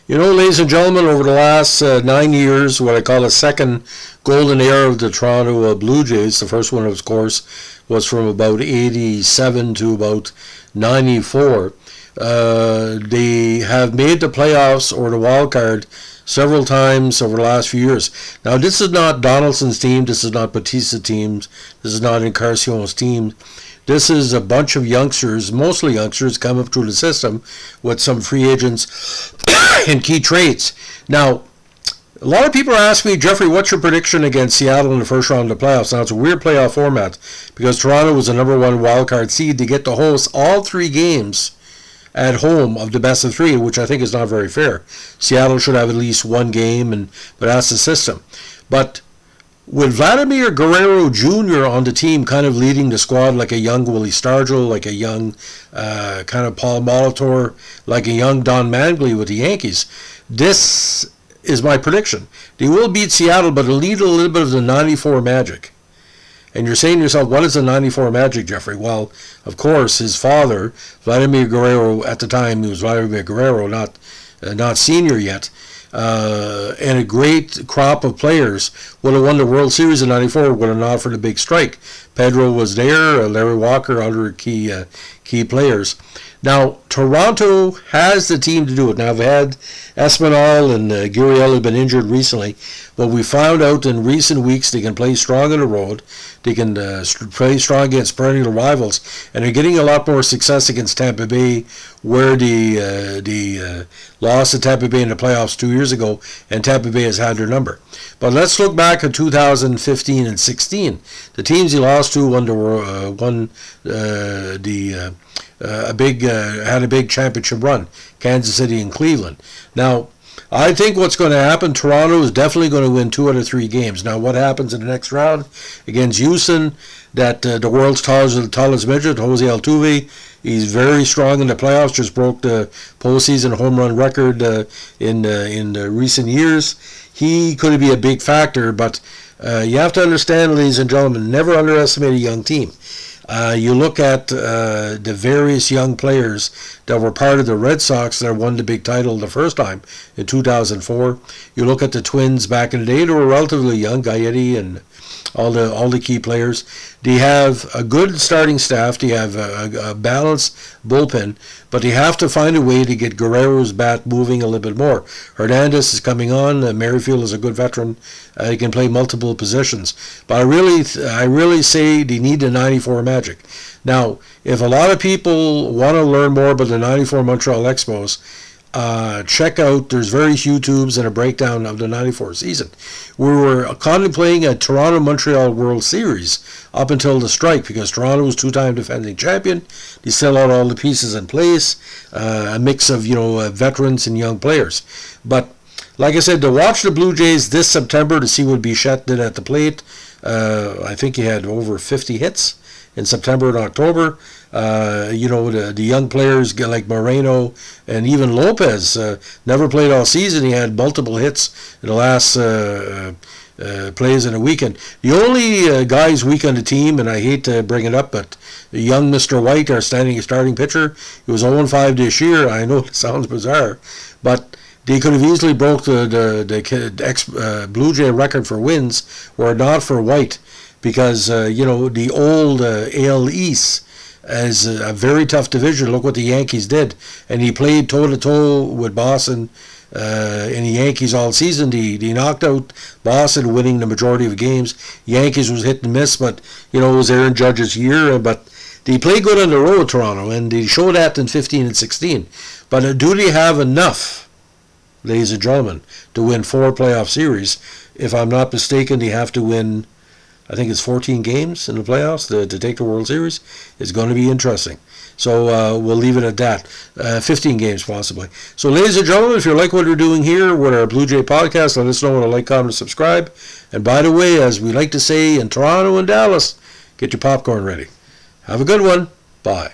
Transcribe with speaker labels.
Speaker 1: Ladies and gentlemen, over the last 9 years, what I call a second golden era of the Toronto Blue Jays, the first one, of course, was from about 87 to about 94. They have made the playoffs or the wild card several times over the last few years. Now, this is not Donaldson's team. This is not Batista's team. This is not Encarnacion's team. This is a bunch of youngsters, mostly youngsters, come up through the system with some free agents and key trades. Now, a lot of people ask me, Jeffrey, what's your prediction against Seattle in the first round of the playoffs? Now, it's a weird playoff format because Toronto was the number one wildcard seed to get to host all 3 games at home of the best of 3, which I think is not very fair. Seattle should have at least 1 game, but that's the system. But with Vladdy Jr. on the team, kind of leading the squad like a young Willie Stargell, like a young kind of Paul Molitor, like a young Don Mattingly with the Yankees, this is my prediction. They will beat Seattle, but it'll need a little bit of the 94 magic. And you're saying to yourself, what is the 94 magic, Jeffrey? Well, of course, his father, Vladimir Guerrero, at the time, he was Vladimir Guerrero, not senior yet, and a great crop of players would have won the World Series in 94 would have not for the big strike. Pedro was there, Larry Walker, other key players. Now, Toronto has the team to do it. Now, they've had Espinal and Gurriel have been injured recently, but we found out in recent weeks they can play strong on the road. They can play strong against perennial rivals, and they're getting a lot more success against Tampa Bay, where the lost to Tampa Bay in the playoffs 2 years ago, and Tampa Bay has had their number. But let's look back at 2015 and 16. The teams he lost to had a big championship run, Kansas City and Cleveland. Now, I think what's going to happen, Toronto is definitely going to win 2 out of 3 games. Now, what happens in the next round against Houston, that the world's tallest midget, Jose Altuve, he's very strong in the playoffs, just broke the postseason home run record in recent years. He could be a big factor, but you have to understand, ladies and gentlemen, never underestimate a young team. You look at the various young players that were part of the Red Sox that won the big title the first time in 2004. You look at the Twins back in the day; they were relatively young, Gaetti and all the key players. They have a good starting staff. They have a balanced bullpen, but they have to find a way to get Guerrero's bat moving a little bit more. Hernandez is coming on. Merrifield is a good veteran. He can play multiple positions. But I really say they need the 94 magic. Now, if a lot of people want to learn more about the 94 Montreal Expos, check out, there's various YouTubes and a breakdown of the 94 season. We were contemplating a Toronto-Montreal World Series up until the strike because Toronto was 2-time defending champion. They still had all the pieces in place, a mix of veterans and young players. But like I said, to watch the Blue Jays this September to see what Bichette did at the plate, I think he had over 50 hits in September and October. The young players like Moreno and even Lopez never played all season. He had multiple hits in the last plays in a weekend. The only guys weak on the team, and I hate to bring it up, but the young Mr. White, our starting pitcher, he was 0-5 this year. I know it sounds bizarre, but they could have easily broke the Blue Jay record for wins were it not for White, because the old AL East is a very tough division. Look what the Yankees did, and he played toe-to-toe with Boston in the Yankees all season. They knocked out Boston, winning the majority of games. Yankees was hit and miss, but it was Aaron Judge's year. But they played good on the road, Toronto, and they showed that in 15 and 16. But do they have enough, ladies and gentlemen, to win 4 playoff series? If I'm not mistaken, they have to win, I think it's 14 games in the playoffs to take the World Series. It's going to be interesting. So we'll leave it at that. 15 games possibly. So ladies and gentlemen, if you like what we're doing here with our Blue Jay podcast, let us know. Like, comment, and subscribe. And by the way, as we like to say in Toronto and Dallas, get your popcorn ready. Have a good one. Bye.